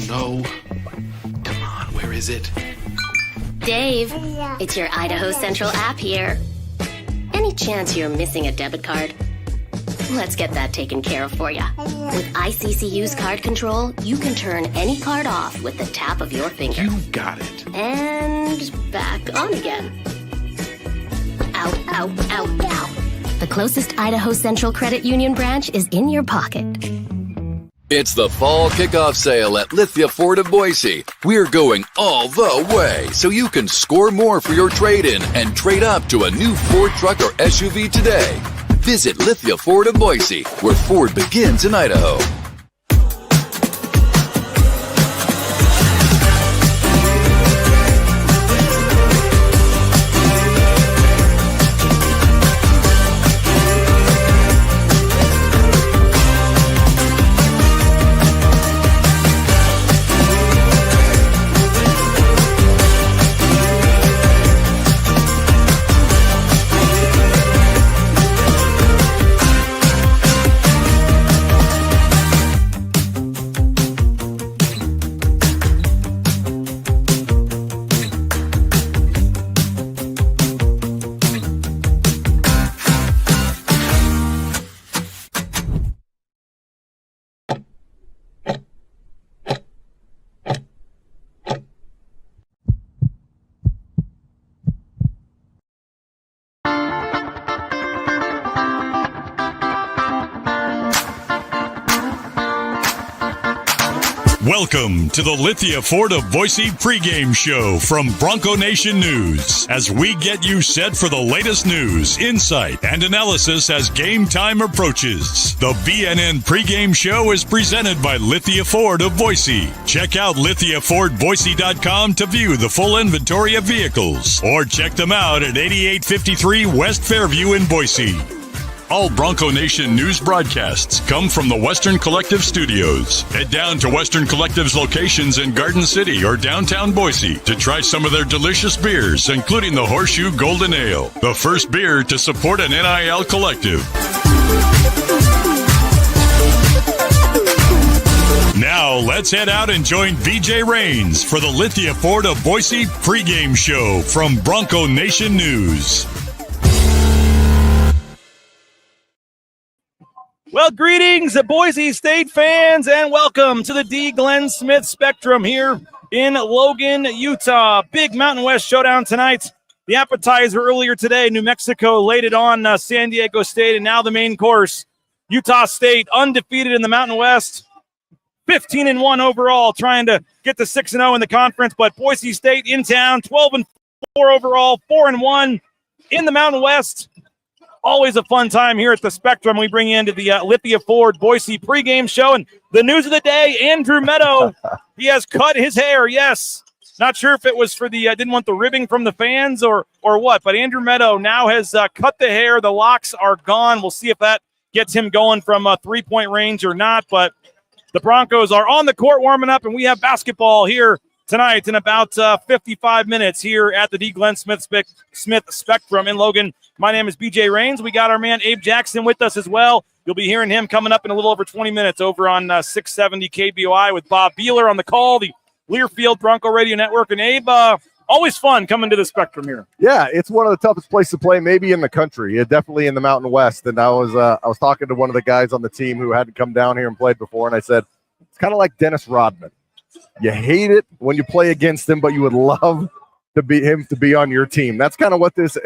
No. Come on, where is it? Dave, it's your Idaho Central app here. Any chance you're missing a debit card? Let's get that taken care of for you. With ICCU's card control, you can turn any card off with the tap of your finger. You got it. And back on again. Out, out, out, out. The closest Idaho Central Credit Union branch is in your pocket. It's the fall kickoff sale at Lithia Ford of Boise. We're going all the way so you can score more for your trade-in and trade up to a new Ford truck or SUV today. Visit Lithia Ford of Boise, where Ford begins in Idaho. Welcome to the Lithia Ford of Boise pregame show from Bronco Nation News, as we get you set for the latest news, insight, and analysis as game time approaches. The BNN pregame show is presented by Lithia Ford of Boise. Check out lithiafordboise.com to view the full inventory of vehicles, or check them out at 8853 West Fairview in Boise. All Bronco Nation news broadcasts come from the Western Collective studios. Head down to Western Collective's locations in Garden City or downtown Boise to try some of their delicious beers, including the Horseshoe Golden Ale, the first beer to support an NIL collective. Now, let's head out and join BJ Rains for the Lithia Ford of Boise pregame show from Bronco Nation News. Well, greetings, Boise State fans, and welcome to the Dee Glen Smith Spectrum here in Logan, Utah. Big Mountain West showdown tonight. The appetizer earlier today, New Mexico laid it on San Diego State, and now the main course. Utah State undefeated in the Mountain West, 15-1 overall, trying to get to 6-0 in the conference, but Boise State in town, 12-4 overall, 4-1 in the Mountain West. Always a fun time here at the Spectrum. We bring you into the Lithia Ford Boise pregame show. And the news of the day, Andrew Meadow, he has cut his hair, yes. Not sure if it was for the, didn't want the ribbing from the fans or what, but Andrew Meadow now has cut the hair. The locks are gone. We'll see if that gets him going from a three-point range or not. But the Broncos are on the court warming up, and we have basketball here tonight in about 55 minutes here at the Dee Glen Smith Spectrum in Logan. My name is BJ Rains. We got our man Abe Jackson with us as well. You'll be hearing him coming up in a little over 20 minutes over on 670 KBOI with Bob Beeler on the call, the Learfield Bronco Radio Network. And Abe, always fun coming to the Spectrum here. Yeah, it's one of the toughest places to play maybe in the country. Definitely in the Mountain West. And I was talking to one of the guys on the team who hadn't come down here and played before, and I said, it's kind of like Dennis Rodman. You hate it when you play against him, but you would love to be on your team. That's kind of what this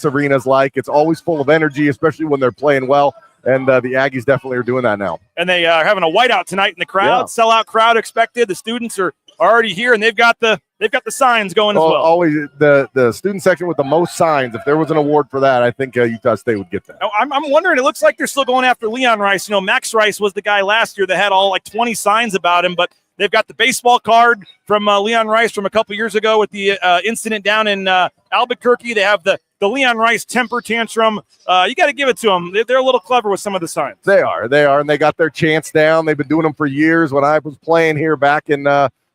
arena is like. It's always full of energy, especially when they're playing well. And the Aggies definitely are doing that now. And they are having a whiteout tonight in the crowd. Yeah. Sellout crowd expected. The students are already here, and they've got the signs going as well. Always the student section with the most signs. If there was an award for that, I think Utah State would get that. I'm wondering. It looks like they're still going after Leon Rice. You know, Max Rice was the guy last year that had all like 20 signs about him, but they've got the baseball card from Leon Rice from a couple years ago with the incident down in Albuquerque. They have the Leon Rice temper tantrum. You got to give it to them. They're a little clever with some of the signs. They are, and they got their chants down. They've been doing them for years. When I was playing here back in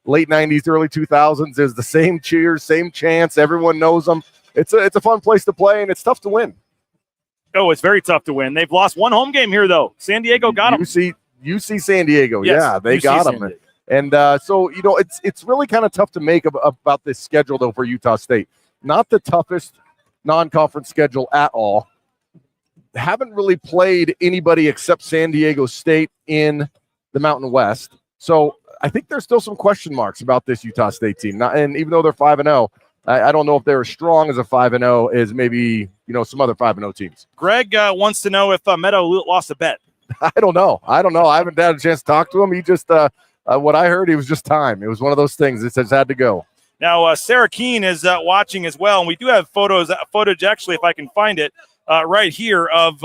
late 90s, early 2000s, there's the same cheers, same chants. Everyone knows them. It's a fun place to play, and it's tough to win. Oh, it's very tough to win. They've lost one home game here, though. San Diego got them. UC San Diego. Yes, yeah, they UC got San them. Diego. And so, it's really kind of tough to make about this schedule, though, for Utah State. Not the toughest non-conference schedule at all. Haven't really played anybody except San Diego State in the Mountain West. So I think there's still some question marks about this Utah State team. And even though they're 5-0, I don't know if they're as strong as a 5-0 as maybe, some other 5-0 teams. Greg wants to know if Meadow lost a bet. I don't know. I haven't had a chance to talk to him. He just, what I heard, it was just time. It was one of those things that just had to go. Now, Sarah Keene is watching as well, and we do have footage, actually, if I can find it, right here of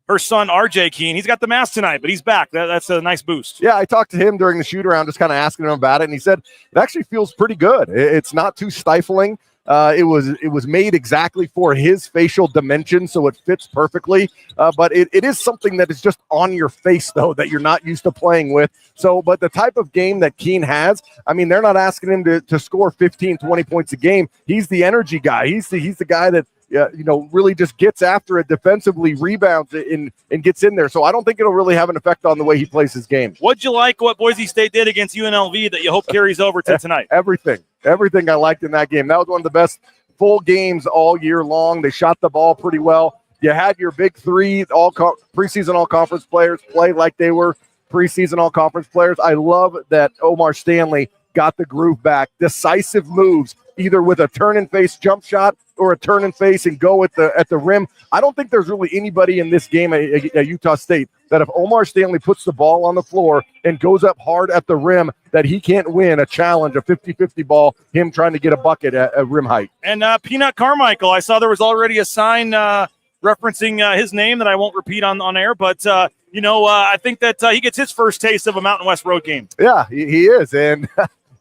her son, RJ Keene. He's got the mask tonight, but he's back. That's a nice boost. Yeah, I talked to him during the shoot-around, just kind of asking him about it, and he said it actually feels pretty good. It's not too stifling. It was made exactly for his facial dimension, so it fits perfectly. But it is something that is just on your face, though, that you're not used to playing with. So, but the type of game that Keene has, I mean, they're not asking him to score 15, 20 points a game. He's the energy guy. He's the guy that really just gets after it defensively, rebounds it, and gets in there. So I don't think it'll really have an effect on the way he plays his game. What'd you like what Boise State did against UNLV that you hope carries over to tonight? Everything I liked in that game. That was one of the best full games all year long. They shot the ball pretty well. You had your big three preseason all-conference players play like they were preseason all-conference players. I love that Omar Stanley got the groove back. Decisive moves, either with a turn-and-face jump shot or a turn-and-face and go at the rim. I don't think there's really anybody in this game at Utah State that if Omar Stanley puts the ball on the floor and goes up hard at the rim, that he can't win a challenge, a 50-50 ball, him trying to get a bucket at rim height. And Peanut Carmichael, I saw there was already a sign referencing his name that I won't repeat on air, but I think that he gets his first taste of a Mountain West road game. Yeah, he is. And,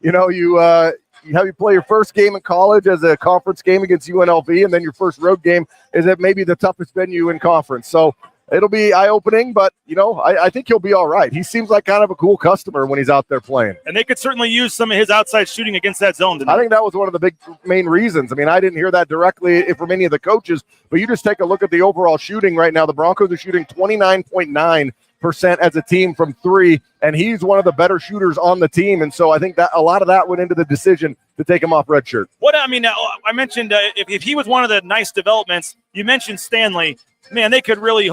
you have you play your first game in college as a conference game against UNLV, and then your first road game is at maybe the toughest venue in conference. So it'll be eye-opening, but, I think he'll be all right. He seems like kind of a cool customer when he's out there playing. And they could certainly use some of his outside shooting against that zone tonight. I think that was one of the main reasons. I mean, I didn't hear that directly from any of the coaches, but you just take a look at the overall shooting right now. The Broncos are shooting 29.9% as a team from three, and he's one of the better shooters on the team. And so I think that a lot of that went into the decision to take him off red shirt. I mentioned if he was one of the nice developments, you mentioned Stanley. Man, they really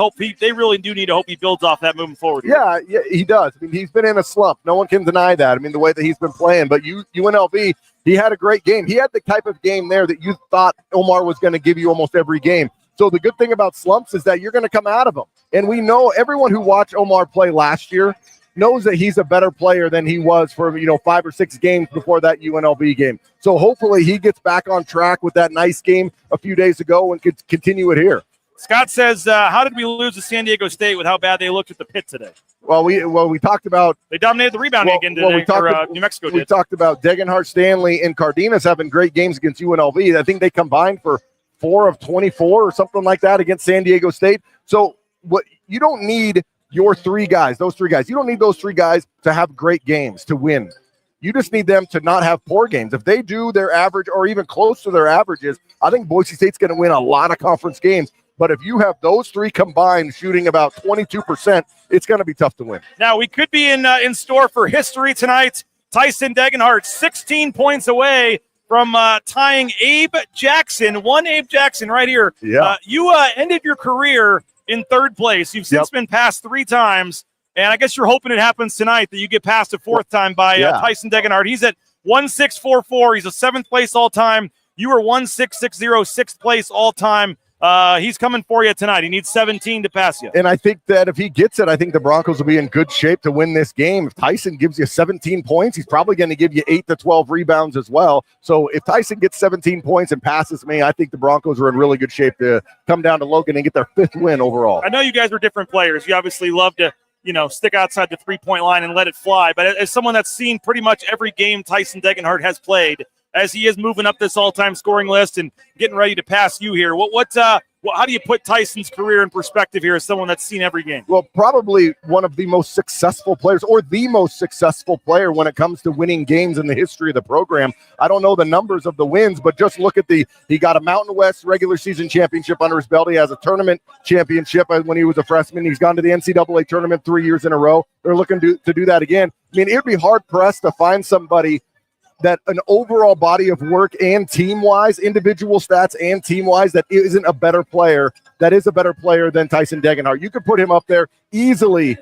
do need to hope he builds off that moving forward. Yeah, he does. I mean, he's been in a slump. No one can deny that. I mean, the way that he's been playing. But UNLV, he had a great game. He had the type of game there that you thought Omar was going to give you almost every game. So the good thing about slumps is that you're going to come out of them. And we know everyone who watched Omar play last year knows that he's a better player than he was for 5 or 6 games before that UNLV game. So hopefully he gets back on track with that nice game a few days ago and could continue it here. Scott says, how did we lose to San Diego State with how bad they looked at the pit today? Well, we talked about they dominated the rebounding again today. New Mexico did. We talked about Degenhart, Stanley, and Cardenas having great games against UNLV. I think they combined for 4 of 24 or something like that against San Diego State. So what you don't need those three guys. You don't need those 3 guys to have great games to win. You just need them to not have poor games. If they do their average or even close to their averages, I think Boise State's going to win a lot of conference games. But if you have those 3 combined shooting about 22%, it's going to be tough to win. Now, we could be in store for history tonight. Tyson Degenhart, 16 points away from tying Abe Jackson. One Abe Jackson right here. Yeah. You ended your career in 3rd place. You've since been passed 3 times. And I guess you're hoping it happens tonight that you get passed a 4th time by Tyson Degenhart. He's at 1.644. He's a 7th place all-time. You were 1.660, 6th place all-time. He's coming for you tonight. He needs 17 to pass you. And I think that if he gets it, I think the Broncos will be in good shape to win this game. If Tyson gives you 17 points, he's probably going to give you 8 to 12 rebounds as well. So if Tyson gets 17 points and passes me, I think the Broncos are in really good shape to come down to Logan and get their 5th win overall. I know you guys were different players. You obviously love to, stick outside the 3-point line and let it fly. But as someone that's seen pretty much every game Tyson Degenhart has played, as he is moving up this all-time scoring list and getting ready to pass you here, what Well, how do you put Tyson's career in perspective here as someone that's seen every game? Well, probably one of the most successful players, or the most successful player when it comes to winning games in the history of the program. I don't know the numbers of the wins, but just look at he got a Mountain West regular season championship under his belt. He has a tournament championship when he was a freshman. He's gone to the NCAA tournament 3 years in a row. They're looking to do that again. I mean, it'd be hard-pressed to find somebody that an overall body of work and team-wise, individual stats and team-wise, that isn't a better player, that is a better player than Tyson Degenhart. You could put him up there easily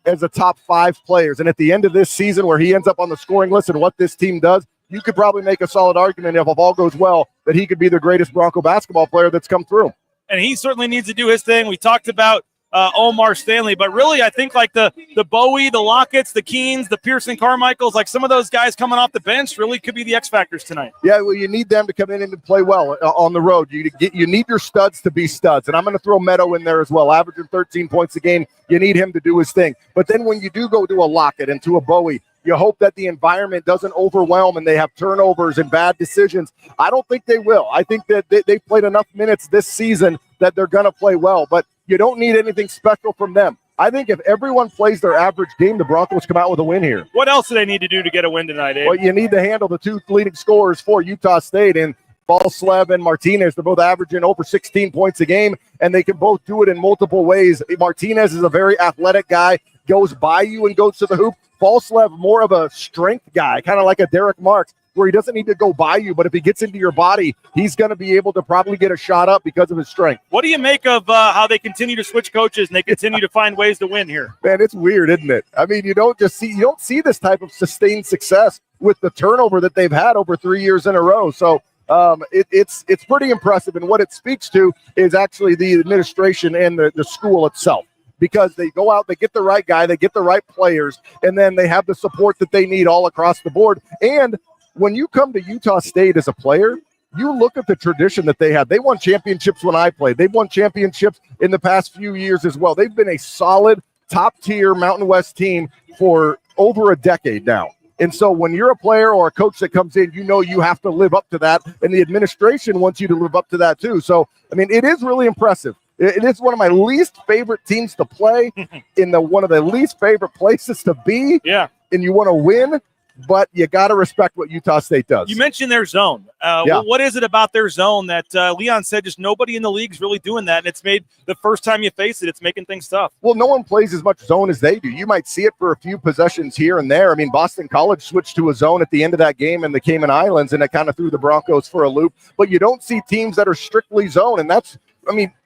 as a top 5 players. And at the end of this season where he ends up on the scoring list and what this team does, you could probably make a solid argument if all goes well that he could be the greatest Bronco basketball player that's come through. And he certainly needs to do his thing. We talked about Omar Stanley, but really I think like the Bowie, the Lockett's, the Keens, the Pearson Carmichaels, like some of those guys coming off the bench really could be the X factors tonight. Yeah, well, you need them to come in and to play well on the road. You need your studs to be studs, and I'm going to throw Meadow in there as well, averaging 13 points a game. You need him to do his thing. But then when you do go to a Lockett and to a Bowie, you hope that the environment doesn't overwhelm and they have turnovers and bad decisions. I don't think they will. I think that they've played enough minutes this season that they're going to play well, but you don't need anything special from them. I think if everyone plays their average game, the Broncos come out with a win here. What else do they need to do to get a win tonight, Abe? Well, you need to handle the 2 leading scorers for Utah State, and Falslev and Martinez. They're both averaging over 16 points a game, and they can both do it in multiple ways. Martinez is a very athletic guy, goes by you and goes to the hoop. Falslev, more of a strength guy, kind of like a Derek Marks, where he doesn't need to go by you, but if he gets into your body, he's going to be able to probably get a shot up because of his strength. What do you make of how they continue to switch coaches and they continue to find ways to win here? Man, it's weird, isn't it? I mean, you don't see this type of sustained success with the turnover that they've had over 3 years in a row. So it's pretty impressive, and what it speaks to is actually the administration and the school itself. Because they go out, they get the right guy, they get the right players, and then they have the support that they need all across the board. And when you come to Utah State as a player, you look at the tradition that they have. They won championships when I played. They've won championships in the past few years as well. They've been a solid, top-tier Mountain West team for over a decade now. And so when you're a player or a coach that comes in, you know you have to live up to that, and the administration wants you to live up to that too. So, I mean, it is really impressive. It is one of my least favorite teams to play in one of the least favorite places to be. Yeah. And you want to win, but you got to respect what Utah State does. You mentioned their zone. What is it about their zone that Leon said just nobody in the league is really doing that, and it's made the first time you face it, it's making things tough? Well, no one plays as much zone as they do. You might see it for a few possessions here and there. I mean, Boston College switched to a zone at the end of that game in the Cayman Islands, and it kind of threw the Broncos for a loop. But you don't see teams that are strictly zone, and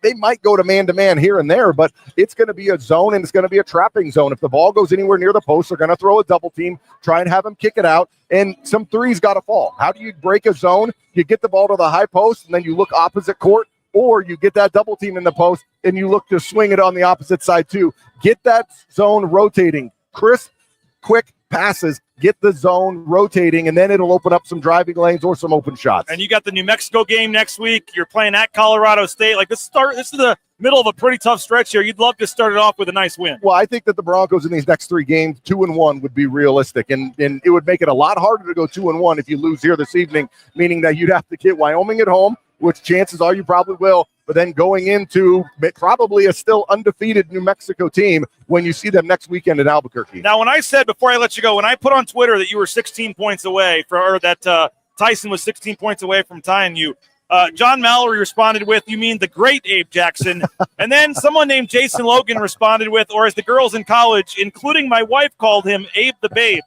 they might go to man-to-man here and there, but it's going to be a zone, and it's going to be a trapping zone. If the ball goes anywhere near the post, they're going to throw a double team, try and have them kick it out, and some threes got to fall. How do you break a zone? You get the ball to the high post, and then you look opposite court, or you get that double team in the post, and you look to swing it on the opposite side too. Get that zone rotating. Crisp, quick passes. Get the zone rotating, and then it'll open up some driving lanes or some open shots. And you got the New Mexico game next week. You're playing at Colorado State. Like this is the middle of a pretty tough stretch here. You'd love to start it off with a nice win. Well, I think that the Broncos in these next 3 games, 2-1 would be realistic, and it would make it a lot harder to go 2-1 if you lose here this evening, meaning that you'd have to get Wyoming at home, which chances are you probably will, but then going into probably a still undefeated New Mexico team when you see them next weekend in Albuquerque. Now, when I said before I let you go, when I put on Twitter that you were 16 points away or that Tyson was 16 points away from tying you, John Mallory responded with, "You mean the great Abe Jackson?" And then someone named Jason Logan responded with, or as the girls in college, including my wife, called him Abe the Babe.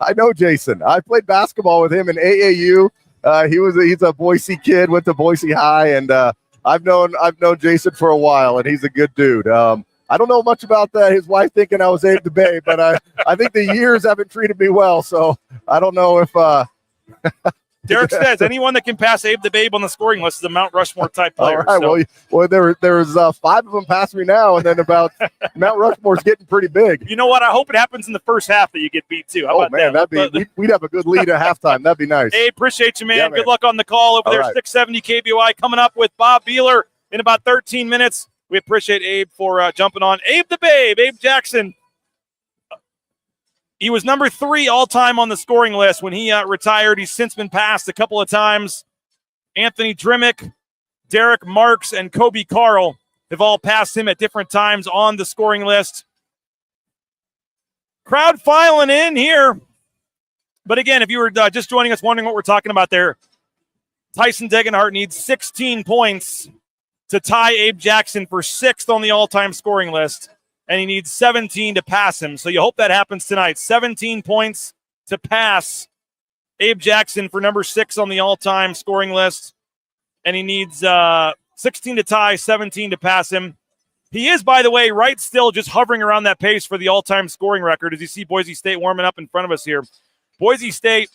I know Jason. I played basketball with him in AAU. He's a Boise kid, went to Boise High, and I've known Jason for a while, and he's a good dude. I don't know much about that. His wife thinking I was Abe the Babe, but I think the years haven't treated me well, so I don't know if Derek says anyone that can pass Abe the Babe on the scoring list is a Mount Rushmore type player. All right, so. well, there's 5 of them past me now, and then about Mount Rushmore's getting pretty big. You know what? I hope it happens in the first half that you get beat too. How about man, that? we'd have a good lead at halftime. That'd be nice. Hey, appreciate you, man. Yeah, Good luck on the call over there. Right. 670 KBOI coming up with Bob Beeler in about 13 minutes. We appreciate Abe for jumping on. Abe the Babe, Abe Jackson. He was number 3 all-time on the scoring list when he retired. He's since been passed a couple of times. Anthony Drimmick, Derek Marks and Kobe Carl have all passed him at different times on the scoring list. Crowd filing in here. But again, if you were just joining us wondering what we're talking about there, Tyson Degenhart needs 16 points to tie Abe Jackson for 6th on the all-time scoring list, and he needs 17 to pass him. So you hope that happens tonight. 17 points to pass Abe Jackson for number 6 on the all-time scoring list, and he needs 16 to tie, 17 to pass him. He is, by the way, right still just hovering around that pace for the all-time scoring record as you see Boise State warming up in front of us here. Boise State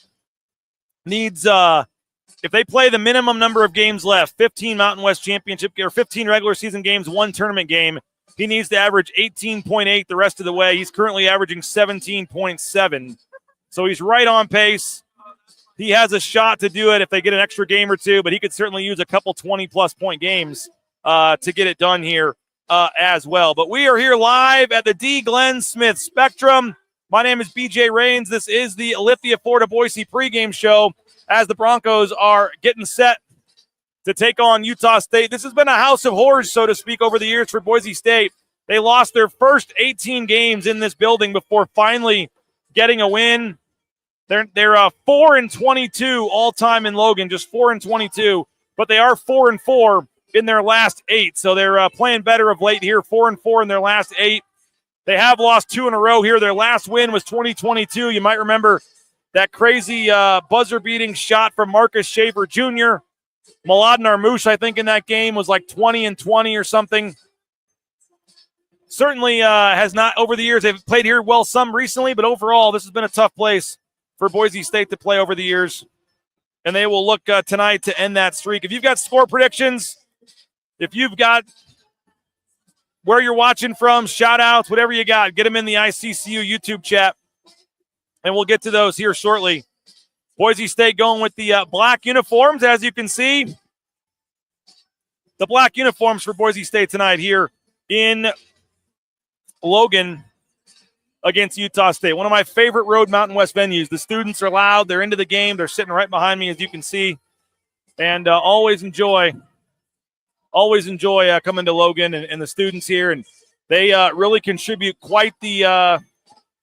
needs, if they play the minimum number of games left, 15 Mountain West Championship or 15 regular season games, 1 tournament game, he needs to average 18.8 the rest of the way. He's currently averaging 17.7. So he's right on pace. He has a shot to do it if they get an extra game or two, but he could certainly use a couple 20-plus point games to get it done here as well. But we are here live at the Dee Glen Smith Spectrum. My name is BJ Rains. This is the Lithia Florida Boise pregame show as the Broncos are getting set to take on Utah State. This has been a house of horrors, so to speak, over the years for Boise State. They lost their first 18 games in this building before finally getting a win. They're 4-22 all time in Logan, just 4-22, but they are 4-4 in their last 8. So they're playing better of late here, 4-4 in their last 8. They have lost 2 in a row here. Their last win was 2022. You might remember that crazy buzzer-beating shot from Marcus Shaver Jr. Mladen Armouche, I think, in that game was like 20-20 or something. Certainly has not, over the years, they've played here well some recently, but overall, this has been a tough place for Boise State to play over the years. And they will look tonight to end that streak. If you've got score predictions, if you've got where you're watching from, shout-outs, whatever you got, get them in the ICCU YouTube chat, and we'll get to those here shortly. Boise State going with the black uniforms, as you can see. The black uniforms for Boise State tonight here in Logan against Utah State. One of my favorite Road Mountain West venues. The students are loud. They're into the game. They're sitting right behind me, as you can see. And always enjoy coming to Logan and the students here. And they really contribute quite the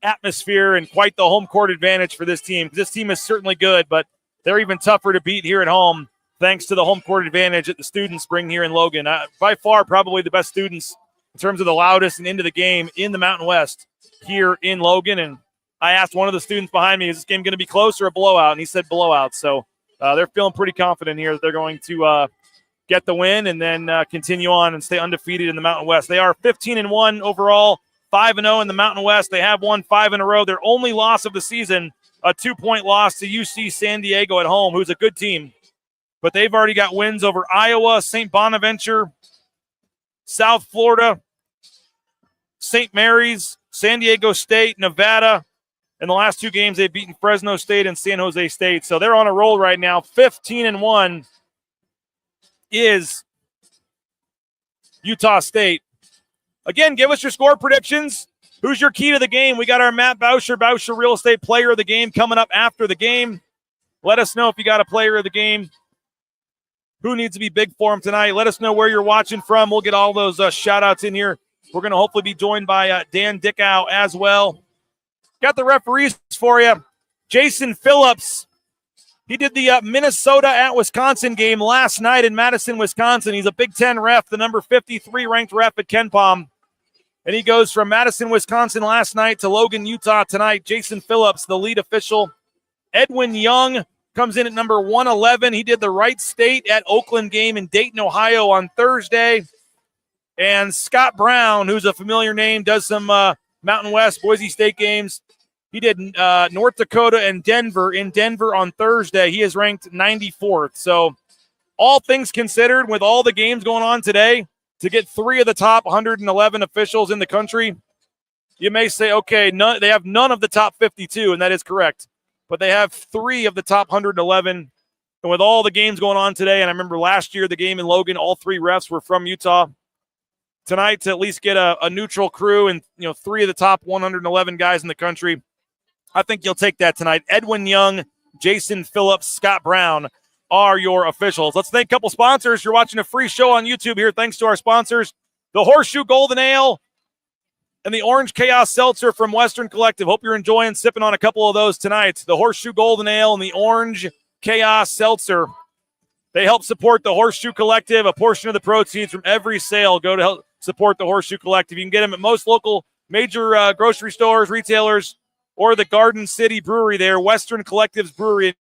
atmosphere and quite the home court advantage for this team. This team is certainly good, but they're even tougher to beat here at home thanks to the home court advantage that the students bring here in Logan. By far, probably the best students in terms of the loudest and into the game in the Mountain West here in Logan. And I asked one of the students behind me, is this game going to be close or a blowout? And he said blowout. So they're feeling pretty confident here that they're going to get the win and then continue on and stay undefeated in the Mountain West. They are 15-1 overall, 5-0 in the Mountain West. They have won 5 in a row. Their only loss of the season, a 2-point loss to UC San Diego at home, who's a good team. But they've already got wins over Iowa, St. Bonaventure, South Florida, St. Mary's, San Diego State, Nevada. In the last 2 games, they've beaten Fresno State and San Jose State. So they're on a roll right now. 15-1 is Utah State. Again, give us your score predictions. Who's your key to the game? We got our Matt Boucher Real Estate Player of the Game coming up after the game. Let us know if you got a player of the game. Who needs to be big for him tonight? Let us know where you're watching from. We'll get all those shout-outs in here. We're going to hopefully be joined by Dan Dickau as well. Got the referees for you. Jason Phillips. He did the Minnesota at Wisconsin game last night in Madison, Wisconsin. He's a Big Ten ref, the number 53 ranked ref at KenPom. And he goes from Madison, Wisconsin last night to Logan, Utah tonight. Jason Phillips, the lead official. Edwin Young comes in at number 111. He did the Wright State at Oakland game in Dayton, Ohio on Thursday. And Scott Brown, who's a familiar name, does some Mountain West, Boise State games. He did North Dakota and Denver in Denver on Thursday. He is ranked 94th. So all things considered, with all the games going on today, to get 3 of the top 111 officials in the country, you may say, okay, they have none of the top 52, and that is correct. But they have 3 of the top 111. And with all the games going on today, and I remember last year the game in Logan, all 3 refs were from Utah. Tonight, to at least get a neutral crew and 3 of the top 111 guys in the country, I think you'll take that tonight. Edwin Young, Jason Phillips, Scott Brown. are your officials. Let's thank a couple sponsors. You're watching a free show on YouTube here. Thanks to our sponsors, the Horseshoe Golden Ale and the Orange Chaos Seltzer from Western Collective. Hope you're enjoying sipping on a couple of those tonight. The Horseshoe Golden Ale and the Orange Chaos Seltzer. They help support the Horseshoe Collective. A portion of the proceeds from every sale go to help support the Horseshoe Collective. You can get them at most local major grocery stores, retailers, or the Garden City Brewery there, Western Collective's brewery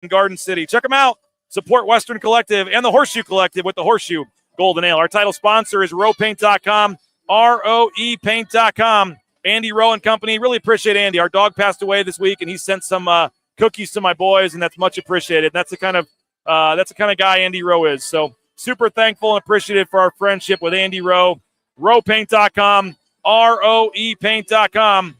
in Garden City. Check them out. Support Western Collective and the Horseshoe Collective with the Horseshoe Golden Ale. Our title sponsor is roepaint.com, ROEpaint.com. Andy Rowe and company. Really appreciate Andy. Our dog passed away this week, and he sent some cookies to my boys, and that's much appreciated. That's the kind of guy Andy Rowe is. So super thankful and appreciative for our friendship with Andy Rowe. roepaint.com, ROEpaint.com.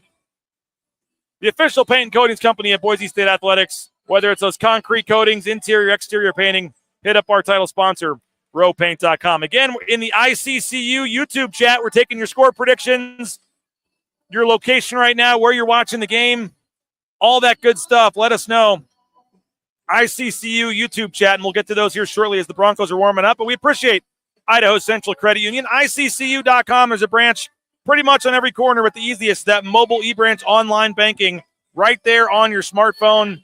The official paint and coatings company at Boise State Athletics. Whether it's those concrete coatings, interior, exterior painting, hit up our title sponsor, roepaint.com. Again, in the ICCU YouTube chat, we're taking your score predictions, your location right now, where you're watching the game, all that good stuff. Let us know. ICCU YouTube chat, and we'll get to those here shortly as the Broncos are warming up. But we appreciate Idaho Central Credit Union. ICCU.com is a branch pretty much on every corner with the easiest, that mobile e-branch online banking right there on your smartphone.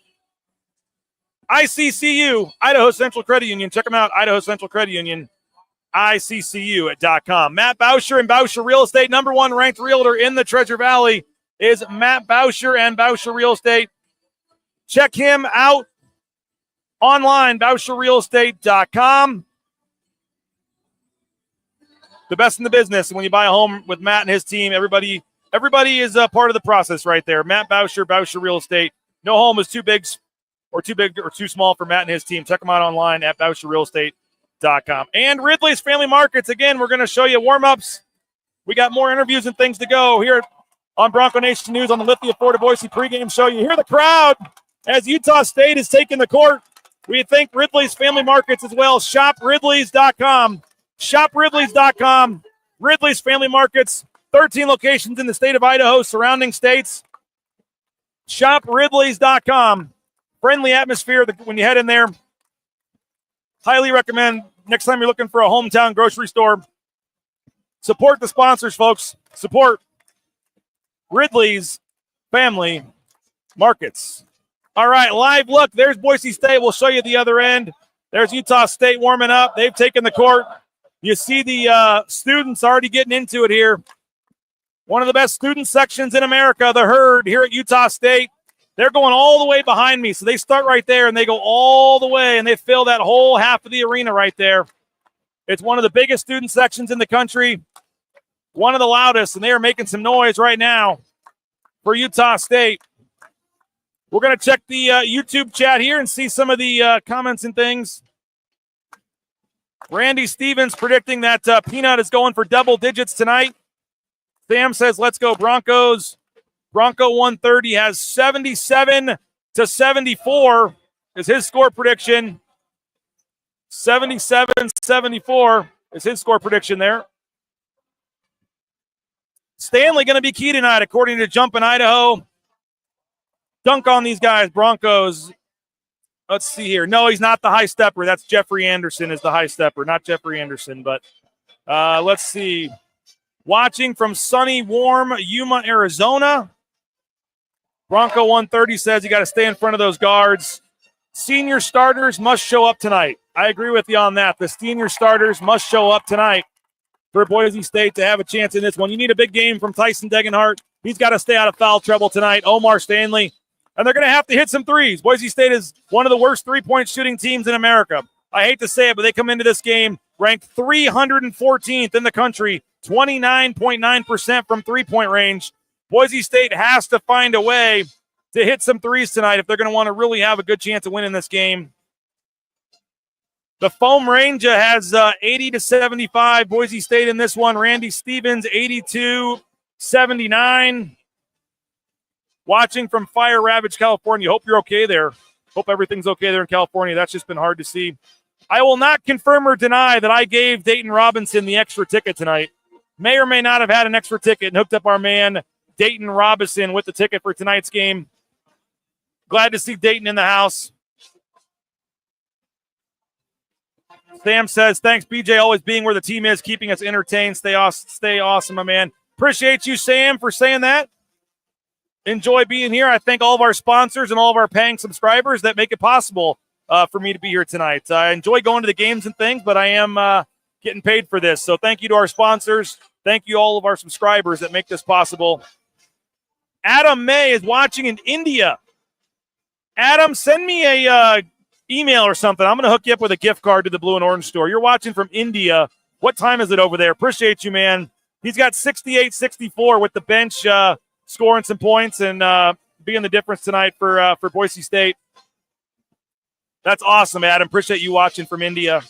ICCU, Idaho Central Credit Union. Check them out, Idaho Central Credit Union, ICCU.com. Matt Bauscher and Bauscher Real Estate, number one ranked realtor in the Treasure Valley is Matt Bauscher and Bauscher Real Estate. Check him out online, BauscherRealEstate.com. The best in the business. And when you buy a home with Matt and his team, everybody is a part of the process right there. Matt Bauscher, Bauscher Real Estate. No home is too big or too small for Matt and his team. Check them out online at BauscherRealEstate.com. And Ridley's Family Markets. Again, we're going to show you warm-ups. We got more interviews and things to go here on Bronco Nation News on the Lithia Ford of Boise pregame show. You hear the crowd as Utah State is taking the court. We thank Ridley's Family Markets as well. ShopRidleys.com. ShopRidleys.com. Ridley's Family Markets. 13 locations in the state of Idaho, surrounding states. ShopRidleys.com. Friendly atmosphere when you head in there. Highly recommend next time you're looking for a hometown grocery store. Support the sponsors, folks. Support Ridley's Family Markets. All right, live look. There's Boise State. We'll show you the other end. There's Utah State warming up. They've taken the court. You see the students already getting into it here. One of the best student sections in America, the Herd, here at Utah State. They're going all the way behind me. So they start right there, and they go all the way, and they fill that whole half of the arena right there. It's one of the biggest student sections in the country, one of the loudest, and they are making some noise right now for Utah State. We're going to check the YouTube chat here and see some of the comments and things. Randy Stevens predicting that Peanut is going for double digits tonight. Sam says, let's go Broncos. Bronco 130 has 77-74 is his score prediction. 77-74 is his score prediction there. Stanley going to be key tonight, according to Jump in Idaho. Dunk on these guys, Broncos. Let's see here. No, he's not the high stepper. That's Jeffrey Anderson is the high stepper, not Jeffrey Anderson. But let's see. Watching from sunny, warm Yuma, Arizona. Bronco 130 says you got to stay in front of those guards. Senior starters must show up tonight. I agree with you on that. The senior starters must show up tonight for Boise State to have a chance in this one. You need a big game from Tyson Degenhart. He's got to stay out of foul trouble tonight. Omar Stanley. And they're going to have to hit some threes. Boise State is one of the worst three-point shooting teams in America. I hate to say it, but they come into this game ranked 314th in the country, 29.9% from three-point range. Boise State has to find a way to hit some threes tonight if they're going to want to really have a good chance of winning this game. The Foam Ranger has 80-75. Boise State in this one. Randy Stevens, 82-79. Watching from Fire Ravage, California. Hope you're okay there. Hope everything's okay there in California. That's just been hard to see. I will not confirm or deny that I gave Dayton Robinson the extra ticket tonight. May or may not have had an extra ticket and hooked up our man, Dayton Robinson, with the ticket for tonight's game. Glad to see Dayton in the house. Sam says, thanks, BJ, always being where the team is, keeping us entertained. Stay awesome, my man. Appreciate you, Sam, for saying that. Enjoy being here. I thank all of our sponsors and all of our paying subscribers that make it possible for me to be here tonight. I enjoy going to the games and things, but I am getting paid for this. So thank you to our sponsors. Thank you all of our subscribers that make this possible. Adam May is watching in India. Adam, send me a email or something. I'm going to hook you up with a gift card to the Blue and Orange store. You're watching from India. What time is it over there? Appreciate you, man. He's got 68-64 with the bench scoring some points and being the difference tonight for Boise State. That's awesome, Adam. Appreciate you watching from India.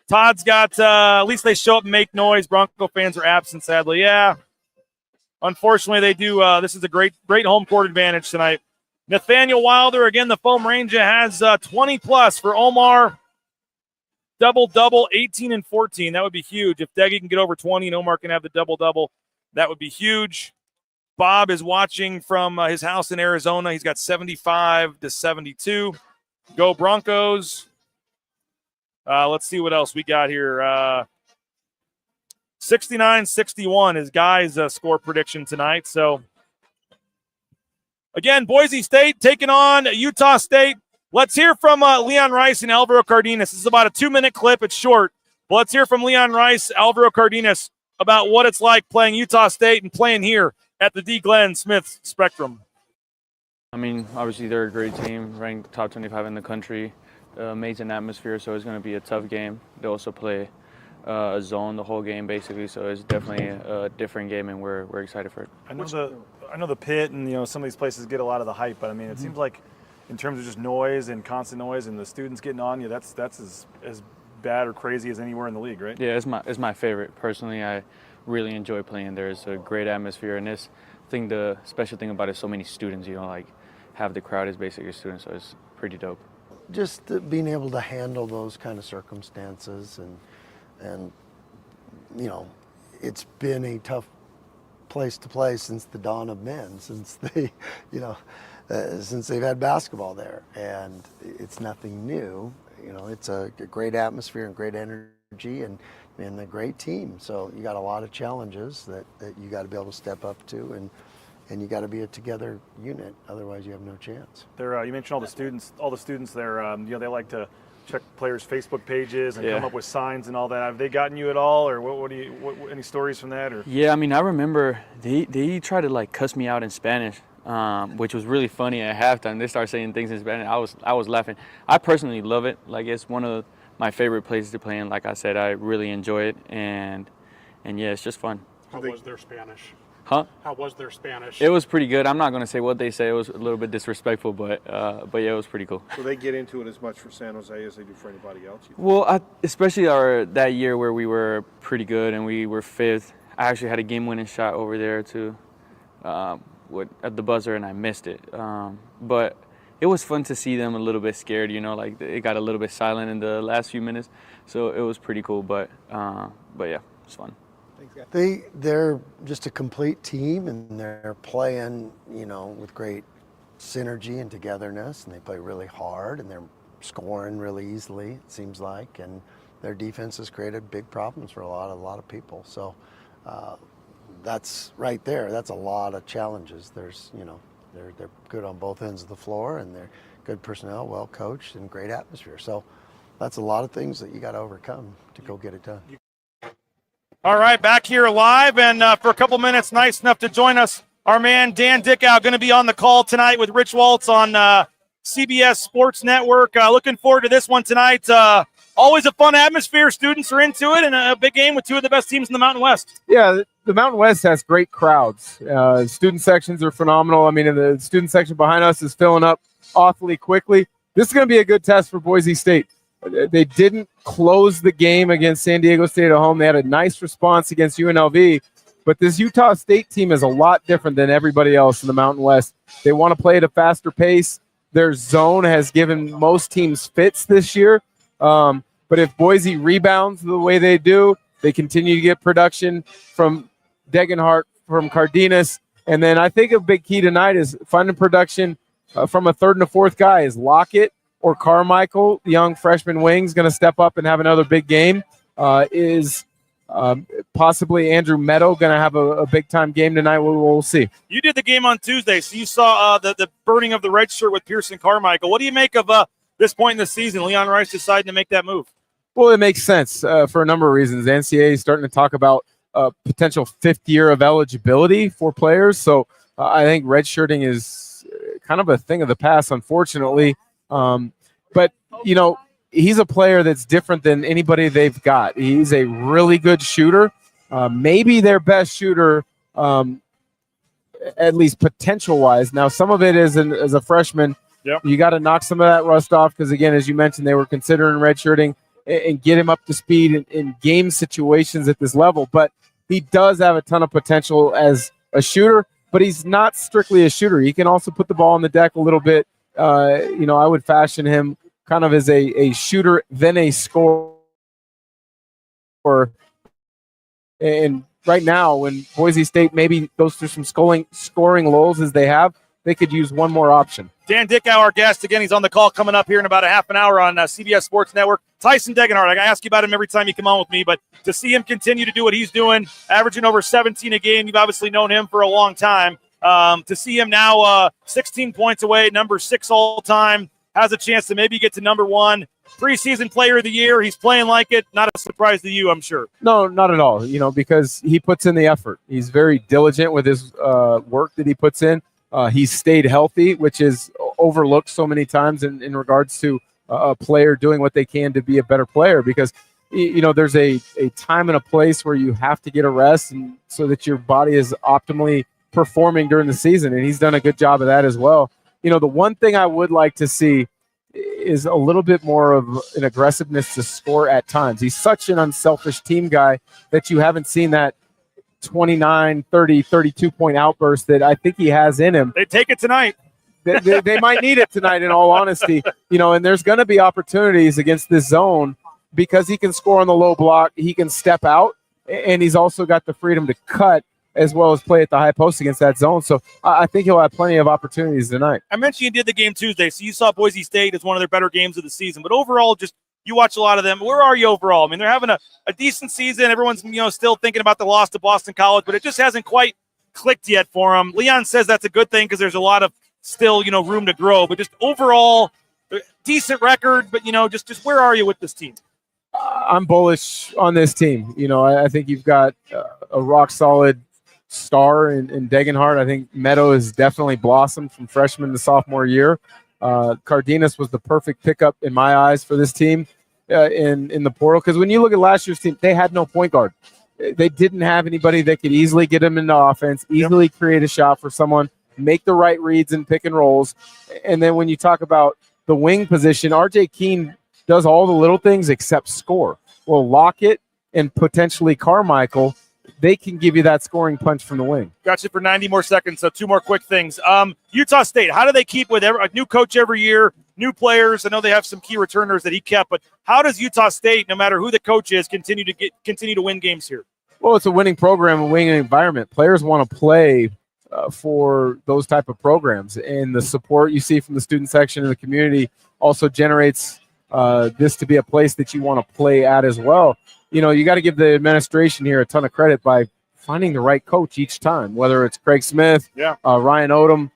Todd's got, at least they show up and make noise. Bronco fans are absent, sadly. Yeah. Unfortunately, they do. This is a great home court advantage tonight. Nathaniel Wilder, again, the Foam Ranger, has 20-plus for Omar. Double-double, 18 and 14. That would be huge. If Deggy can get over 20 and Omar can have the double-double, that would be huge. Bob is watching from his house in Arizona. He's got 75-72. Go Broncos. Let's see what else we got here. 69-61 is Guy's score prediction tonight. So, again, Boise State taking on Utah State. Let's hear from Leon Rice and Alvaro Cardenas. This is about a 2-minute clip. It's short. But let's hear from Leon Rice, Alvaro Cardenas, about what it's like playing Utah State and playing here at the Dee Glen Smith Spectrum. I mean, obviously they're a great team, ranked top 25 in the country. Amazing atmosphere, so it's going to be a tough game. They also play a zone the whole game, basically, so it's definitely a different game, and we're excited for it. I know the pit and some of these places get a lot of the hype, but I mean it seems like in terms of just noise and constant noise and the students getting on you, that's as bad or crazy as anywhere in the league, right? Yeah, it's my favorite. Personally, I really enjoy playing there. It's a great atmosphere, and the special thing about it is so many students. Like half the crowd is basically students, so it's pretty dope. Just being able to handle those kind of circumstances and it's been a tough place to play since the dawn of men, since since they've had basketball there, and it's nothing new. It's a great atmosphere and great energy and a great team. So you got a lot of challenges that you got to be able to step up to, and you got to be a together unit. Otherwise, you have no chance. You mentioned all the students there. They like to check players' Facebook pages and come up with signs and all that. Have they gotten you at all, or what any stories from that? Or yeah, I mean, I remember they tried to cuss me out in Spanish, which was really funny at halftime. They started saying things in Spanish. I was laughing. I personally love it. It's one of my favorite places to play in. Like I said, I really enjoy it, and yeah, it's just fun. How was their Spanish? Huh? How was their Spanish? It was pretty good. I'm not going to say what they say. It was a little bit disrespectful, but yeah, it was pretty cool. So they get into it as much for San Jose as they do for anybody else? Well, especially that year where we were pretty good and we were fifth. I actually had a game-winning shot over there too, at the buzzer, and I missed it. But it was fun to see them a little bit scared. It got a little bit silent in the last few minutes, so it was pretty cool. But yeah, it's fun. They're just a complete team, and they're playing, with great synergy and togetherness, and they play really hard, and they're scoring really easily, it seems like, and their defense has created big problems for a lot of people. So that's right there. That's a lot of challenges. There's, they're good on both ends of the floor, and they're good personnel, well coached, and great atmosphere. So that's a lot of things that you got to overcome to go get it done. All right, back here live, and for a couple minutes, nice enough to join us, our man Dan Dickau, going to be on the call tonight with Rich Waltz on CBS Sports Network. Looking forward to this one tonight. Always a fun atmosphere. Students are into it, and a big game with two of the best teams in the Mountain West. Yeah, the Mountain West has great crowds. Student sections are phenomenal. I mean, the student section behind us is filling up awfully quickly. This is going to be a good test for Boise State. They didn't close the game against San Diego State at home. They had a nice response against UNLV, but this Utah State team is a lot different than everybody else in the Mountain West. They want to play at a faster pace. Their zone has given most teams fits this year. But if Boise rebounds the way they do, they continue to get production from Degenhart, from Cardenas. And then I think a big key tonight is finding production from a third and a fourth guy is Lockett or Carmichael, the young freshman wing, is going to step up and have another big game. Is possibly Andrew Meadow going to have a big-time game tonight? We'll see. You did the game on Tuesday, so you saw the burning of the red shirt with Pearson Carmichael. What do you make of this point in the season, Leon Rice deciding to make that move? Well, it makes sense for a number of reasons. The NCAA is starting to talk about potential fifth year of eligibility for players. So I think redshirting is kind of a thing of the past, unfortunately. But, he's a player that's different than anybody they've got. He's a really good shooter, maybe their best shooter, at least potential-wise. Now, some of it is as a freshman. Yep. You got to knock some of that rust off because, again, as you mentioned, they were considering redshirting and get him up to speed in game situations at this level. But he does have a ton of potential as a shooter, but he's not strictly a shooter. He can also put the ball on the deck a little bit. I would fashion him kind of as a shooter, then a scorer. And right now, when Boise State maybe goes through some scoring lulls as they have, they could use one more option. Dan Dickau, our guest. Again, he's on the call coming up here in about a half an hour on CBS Sports Network. Tyson Degenhardt, I ask you about him every time you come on with me, but to see him continue to do what he's doing, averaging over 17 a game, you've obviously known him for a long time. To see him now 16 points away, number 6 all time, has a chance to maybe get to number 1. Preseason player of the year. He's playing like it. Not a surprise to you, I'm sure. No, not at all, because he puts in the effort. He's very diligent with his work that he puts in. He's stayed healthy, which is overlooked so many times in regards to a player doing what they can to be a better player, because there's a time and a place where you have to get a rest and so that your body is optimally performing during the season, and he's done a good job of that as well. The one thing I would like to see is a little bit more of an aggressiveness to score at times. He's such an unselfish team guy that you haven't seen that 29, 30, 32-point outburst that I think he has in him. They take it tonight. They might need it tonight, in all honesty. And there's going to be opportunities against this zone because he can score on the low block. He can step out, and he's also got the freedom to cut as well as play at the high post against that zone. So I think he'll have plenty of opportunities tonight. I mentioned you did the game Tuesday, so you saw Boise State as one of their better games of the season. But overall, just you watch a lot of them. Where are you overall? I mean, they're having a decent season. Everyone's still thinking about the loss to Boston College, but it just hasn't quite clicked yet for them. Leon says that's a good thing because there's a lot of still room to grow. But just overall, decent record. But just where are you with this team? I'm bullish on this team. I think you've got a rock solid star in Degenhardt. I think Meadow has definitely blossomed from freshman to sophomore year. Cardenas was the perfect pickup in my eyes for this team in the portal, because when you look at last year's team, they had no point guard. They didn't have anybody that could easily get them into offense, easily create a shot for someone, make the right reads and pick and rolls. And then when you talk about the wing position, RJ Keene does all the little things except score. Well, Lockett and potentially Carmichael, they can give you that scoring punch from the wing. Got you for 90 more seconds, so 2 more quick things. Utah State, how do they keep with a new coach every year, new players? I know they have some key returners that he kept, but how does Utah State, no matter who the coach is, continue to win games here? Well, it's a winning program, a winning environment. Players want to play for those type of programs, and the support you see from the student section and the community also generates this to be a place that you want to play at as well. You got to give the administration here a ton of credit by finding the right coach each time, whether it's Craig Smith, Ryan Odom,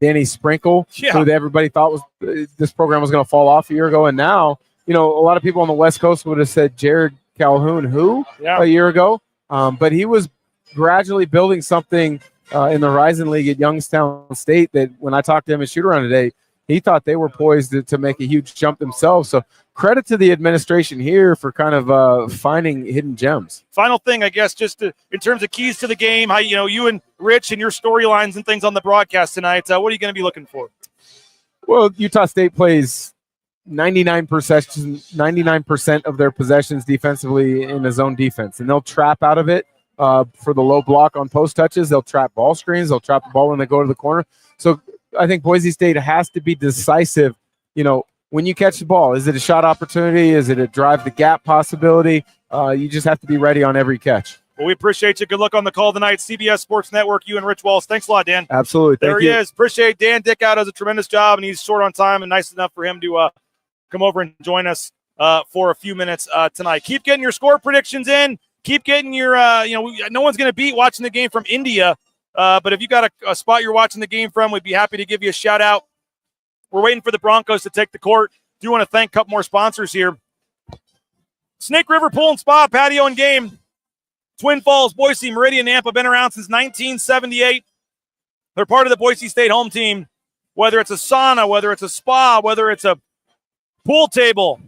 Danny Sprinkle, who everybody thought this program was going to fall off a year ago. And now, a lot of people on the West Coast would have said Jared Calhoun, a year ago. But he was gradually building something in the Horizon League at Youngstown State that when I talked to him at shoot-around today, he thought they were poised to make a huge jump themselves. So credit to the administration here for kind of finding hidden gems. Final thing, I guess, just in terms of keys to the game, how you and Rich and your storylines and things on the broadcast tonight, what are you going to be looking for? Well, Utah State plays 99% of their possessions defensively in a zone defense, and they'll trap out of it for the low block on post touches. They'll trap ball screens. They'll trap the ball when they go to the corner. So I think Boise State has to be decisive. When you catch the ball, is it a shot opportunity? Is it a drive the gap possibility? You just have to be ready on every catch. Well, we appreciate you. Good luck on the call tonight. CBS Sports Network, you and Rich Walsh. Thanks a lot, Dan. Absolutely. There he is. Appreciate Dan Dickau. Does a tremendous job, and he's short on time and nice enough for him to come over and join us for a few minutes tonight. Keep getting your score predictions in. Keep getting your, no one's going to beat watching the game from India. But if you got a spot you're watching the game from, we'd be happy to give you a shout out. We're waiting for the Broncos to take the court. Do want to thank a couple more sponsors here. Snake River Pool and Spa, patio and game. Twin Falls, Boise, Meridian, Nampa, been around since 1978. They're part of the Boise State home team. Whether it's a sauna, whether it's a spa, whether it's a pool table,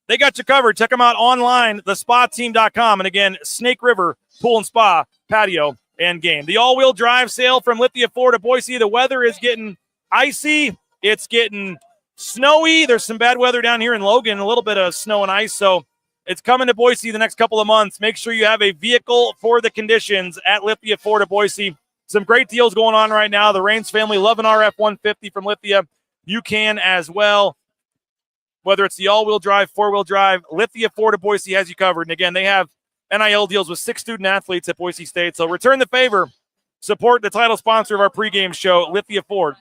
they got you covered. Check them out online, thespateam.com. And again, Snake River Pool and Spa, patio and game. The all-wheel drive sale from Lithia, Florida, Boise. The weather is getting icy. It's getting snowy. There's some bad weather down here in Logan, a little bit of snow and ice. So it's coming to Boise the next couple of months. Make sure you have a vehicle for the conditions at Lithia, Florida, Boise. Some great deals going on right now. The Rains family, love an RF-150 from Lithia. You can as well. Whether it's the all-wheel drive, four-wheel drive, Lithia, Florida, Boise has you covered. And again, they have NIL deals with 6 student athletes at Boise State. So return the favor. Support the title sponsor of our pregame show, Lithia Ford,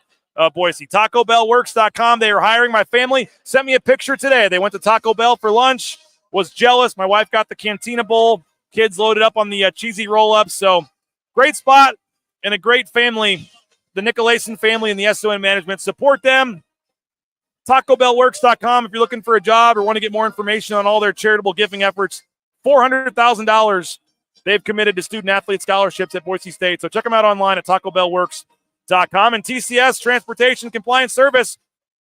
Boise. TacoBellWorks.com. They are hiring. My family sent me a picture today. They went to Taco Bell for lunch. Was jealous. My wife got the Cantina Bowl. Kids loaded up on the cheesy roll-ups. So great spot and a great family. The Nicolason family and the SON management. Support them. TacoBellWorks.com if you're looking for a job or want to get more information on all their charitable giving efforts. $400,000 they've committed to student-athlete scholarships at Boise State. So check them out online at TacoBellWorks.com. And TCS, Transportation Compliance Service.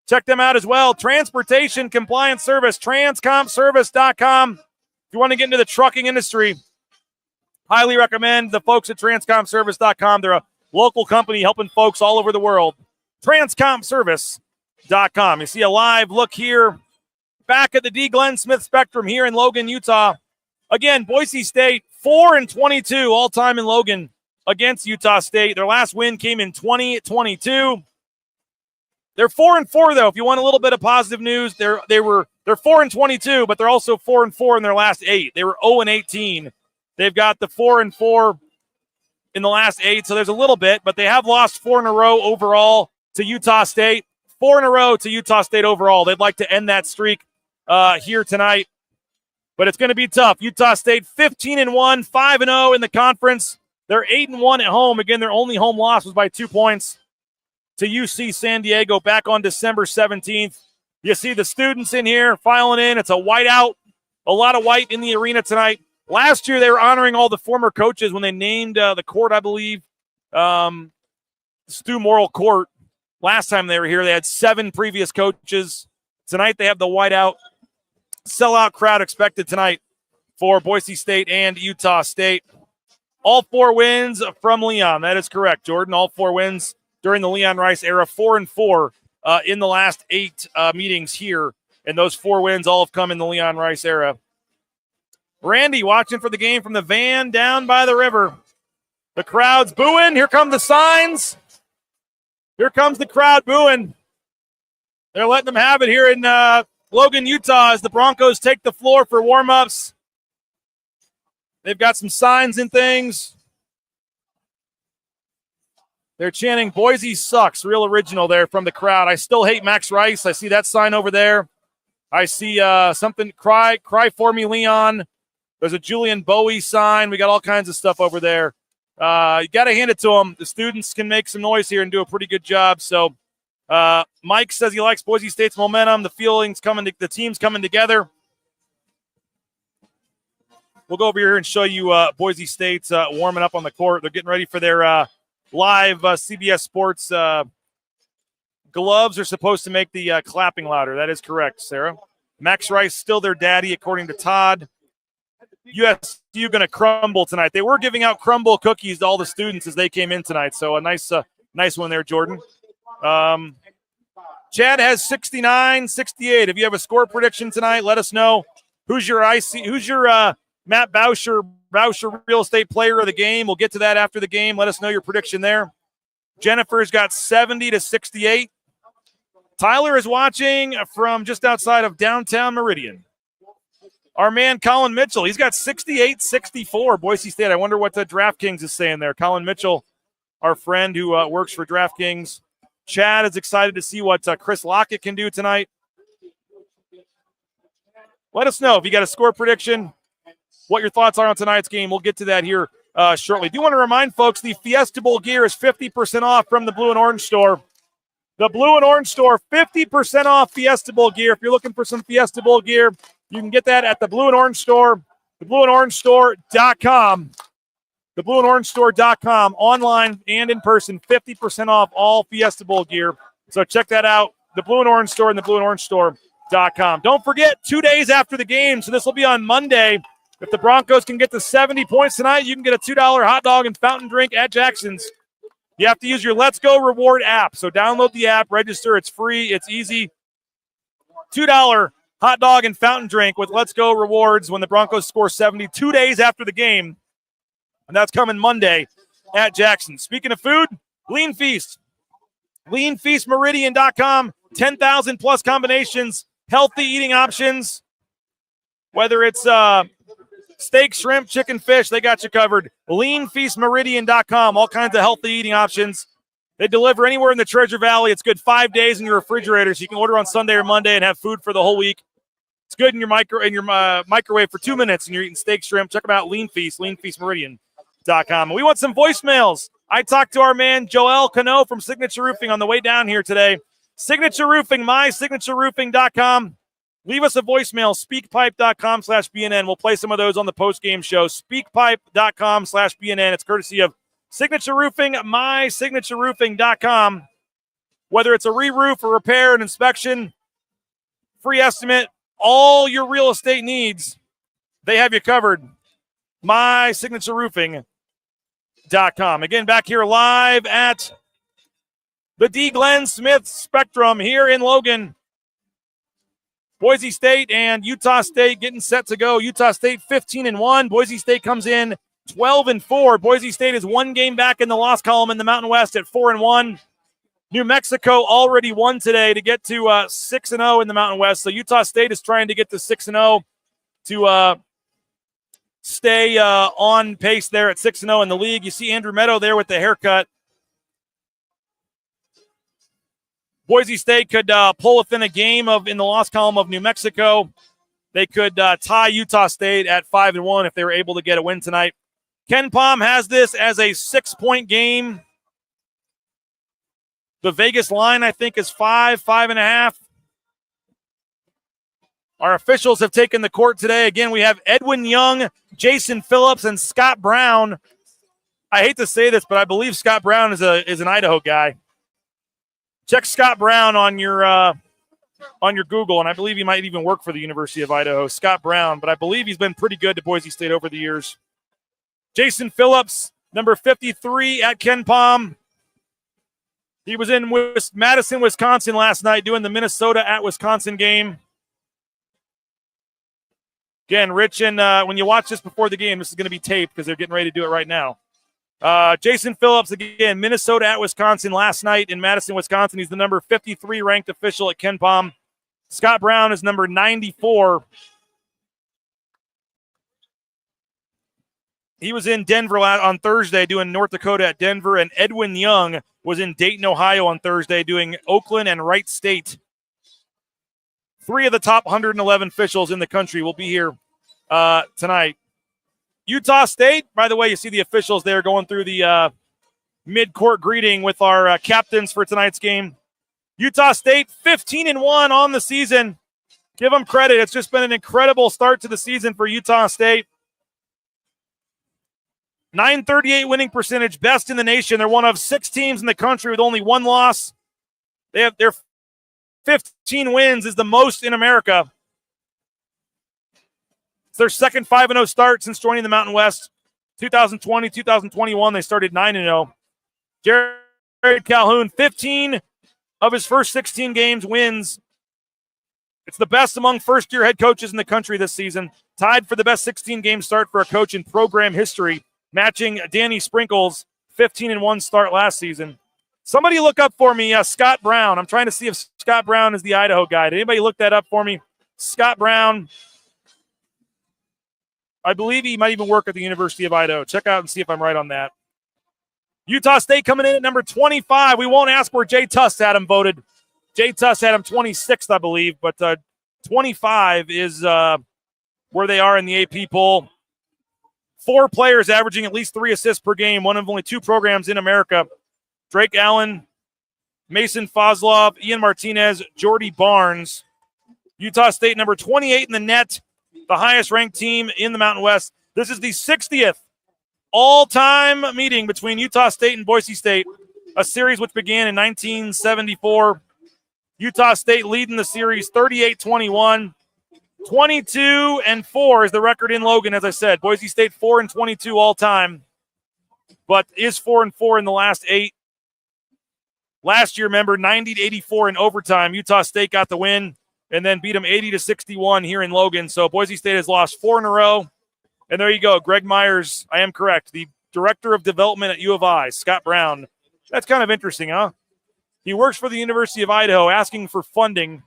Check them out as well. Transportation Compliance Service, transcompservice.com. If you want to get into the trucking industry, highly recommend the folks at transcompservice.com. They're a local company helping folks all over the world. Transcompservice.com. You see a live look here back at the Dee Glen Smith Spectrum here in Logan, Utah. Again, Boise State, 4-22 all-time in Logan against Utah State. Their last win came in 2022. They're 4-4 though. If you want a little bit of positive news, they're 4-22, but they're also 4-4 in their last 8. They were 0-18. They've got the 4-4 in the last 8, so there's a little bit, but they have lost 4 in a row overall to Utah State. 4 in a row to Utah State overall. They'd like to end that streak here tonight, but it's going to be tough. Utah State 15-1, 5-0 in the conference. They're 8-1 at home. Again, their only home loss was by 2 points to UC San Diego back on December 17th. You see the students in here filing in. It's a whiteout, a lot of white in the arena tonight. Last year, they were honoring all the former coaches when they named the court, I believe, Stu Morrill Court. Last time they were here, they had 7 previous coaches. Tonight, they have the whiteout. Sellout crowd expected tonight for Boise State and Utah State. All 4 wins from Leon. That is correct, Jordan. All 4 wins during the Leon Rice era, 4-4 in the last 8 meetings here. And those 4 wins all have come in the Leon Rice era. Randy watching for the game from the van down by the river. The crowd's booing. Here come the signs. Here comes the crowd booing. They're letting them have it here in Logan, Utah, as the Broncos take the floor for warm-ups. They've got some signs and things. They're chanting, Boise sucks. Real original there from the crowd. I still hate Max Rice. I see that sign over there. I see something, cry for me, Leon. There's a Julian Bowie sign. We got all kinds of stuff over there. You got to hand it to them. The students can make some noise here and do a pretty good job. So Mike says he likes Boise State's momentum. The team's coming together. We'll go over here and show you Boise State's warming up on the court. They're getting ready for their live CBS Sports gloves are supposed to make the clapping louder. That is correct, Sarah. Max Rice still their daddy, according to Todd. USU going to crumble tonight. They were giving out crumble cookies to all the students as they came in tonight. So a nice one there, Jordan. Chad has 69-68. If you have a score prediction tonight, let us know. Who's your Matt Bauscher real estate player of the game? We'll get to that after the game. Let us know your prediction there. Jennifer's got 70-68. Tyler is watching from just outside of downtown Meridian. Our man Colin Mitchell, he's got 68-64, Boise State. I wonder what the DraftKings is saying there. Colin Mitchell, our friend who works for DraftKings. Chad is excited to see what Chris Lockett can do tonight. Let us know if you got a score prediction, what your thoughts are on tonight's game. We'll get to that here shortly. Do want to remind folks the Fiesta Bowl gear is 50% off from the Blue and Orange store. The Blue and Orange store, 50% off Fiesta Bowl gear. If you're looking for some Fiesta Bowl gear, you can get that at the Blue and Orange store, theblueandorangestore.com. Theblueandorangestore.com, online and in person, 50% off all Fiesta Bowl gear. So check that out, the Blue and Orange store and the blueandorangestore.com. Don't forget, 2 days after the game, so this will be on Monday. If the Broncos can get to 70 points tonight, you can get a $2 hot dog and fountain drink at Jackson's. You have to use your Let's Go Reward app. So download the app, register. It's free. It's easy. $2 hot dog and fountain drink with Let's Go Rewards when the Broncos score 70 2 days after the game. And that's coming Monday at Jackson. Speaking of food, Lean Feast. LeanFeastMeridian.com. 10,000 plus combinations, healthy eating options. Whether it's steak, shrimp, chicken, fish, they got you covered. LeanFeastMeridian.com. All kinds of healthy eating options. They deliver anywhere in the Treasure Valley. It's good 5 days in your refrigerator, so you can order on Sunday or Monday and have food for the whole week. It's good in your microwave for 2 minutes, and you're eating steak, shrimp. Check them out, Lean Feast, LeanFeastMeridian.com. And we want some voicemails. I talked to our man Joel Cano from Signature Roofing on the way down here today. Signature Roofing, mysignatureroofing.com. Leave us a voicemail, speakpipe.com/BNN. We'll play some of those on the post-game show. Speakpipe.com/BNN. It's courtesy of Signature Roofing, mysignatureroofing.com. Whether it's a re-roof, a repair, an inspection, free estimate, all your real estate needs, they have you covered. mysignatureroofing.com. Again, back here live at the Dee Glen Smith Spectrum here in Logan. Boise State and Utah State getting set to go. Utah State 15-1. Boise State comes in 12-4. Boise State is one game back in the loss column in the Mountain West at 4-1. New Mexico already won today to get to 6-0 in the Mountain West. So Utah State is trying to get to 6-0 to stay on pace there at 6-0 in the league. You see Andrew Meadow there with the haircut. Boise State could pull within a game in the loss column of New Mexico. They could tie Utah State at 5-1 if they were able to get a win tonight. Ken Pom has this as a 6-point game. The Vegas line, I think, is 5.5. Our officials have taken the court today. Again, we have Edwin Young, Jason Phillips, and Scott Brown. I hate to say this, but I believe Scott Brown is an Idaho guy. Check Scott Brown on your Google, and I believe he might even work for the University of Idaho, Scott Brown, but I believe he's been pretty good to Boise State over the years. Jason Phillips, number 53 at Ken Pom. He was in Madison, Wisconsin last night doing the Minnesota at Wisconsin game. Again, Rich, and when you watch this before the game, this is going to be taped because they're getting ready to do it right now. Jason Phillips, again, Minnesota at Wisconsin last night in Madison, Wisconsin. He's the number 53 ranked official at Ken Pom. Scott Brown is number 94. He was in Denver on Thursday doing North Dakota at Denver, and Edwin Young was in Dayton, Ohio on Thursday doing Oakland and Wright State. 3 of the top 111 officials in the country will be here tonight. Utah State, by the way, you see the officials there going through the mid-court greeting with our captains for tonight's game. Utah State, 15-1 on the season. Give them credit. It's just been an incredible start to the season for Utah State. 938 winning percentage, best in the nation. They're one of 6 teams in the country with only 1 loss. They have their 15 wins is the most in America. It's their second 5-0 start since joining the Mountain West. 2020, 2021, they started 9-0. Jared Calhoun, 15 of his first 16 games wins. It's the best among first-year head coaches in the country this season. Tied for the best 16-game start for a coach in program history, matching Danny Sprinkle's 15-1 start last season. Somebody look up for me Scott Brown. I'm trying to see if Scott Brown is the Idaho guy. Did anybody look that up for me? Scott Brown. I believe he might even work at the University of Idaho. Check out and see if I'm right on that. Utah State coming in at number 25. We won't ask where Jay Tuss had him voted. Jay Tuss had him 26th, I believe, but 25 is where they are in the AP poll. 4 players averaging at least 3 assists per game, one of only 2 programs in America. Drake Allen, Mason Fozlov, Ian Martinez, Jordy Barnes. Utah State number 28 in the net, the highest-ranked team in the Mountain West. This is the 60th all-time meeting between Utah State and Boise State, a series which began in 1974. Utah State leading the series 38-21. 22-4 is the record in Logan, as I said. Boise State 4-22 all-time, but is 4-4 in the last 8. Last year, remember, 90-84 in overtime. Utah State got the win and then beat them 80-61 here in Logan. So Boise State has lost 4 in a row. And there you go. Greg Myers, I am correct. The director of development at U of I, Scott Brown. That's kind of interesting, huh? He works for the University of Idaho asking for funding,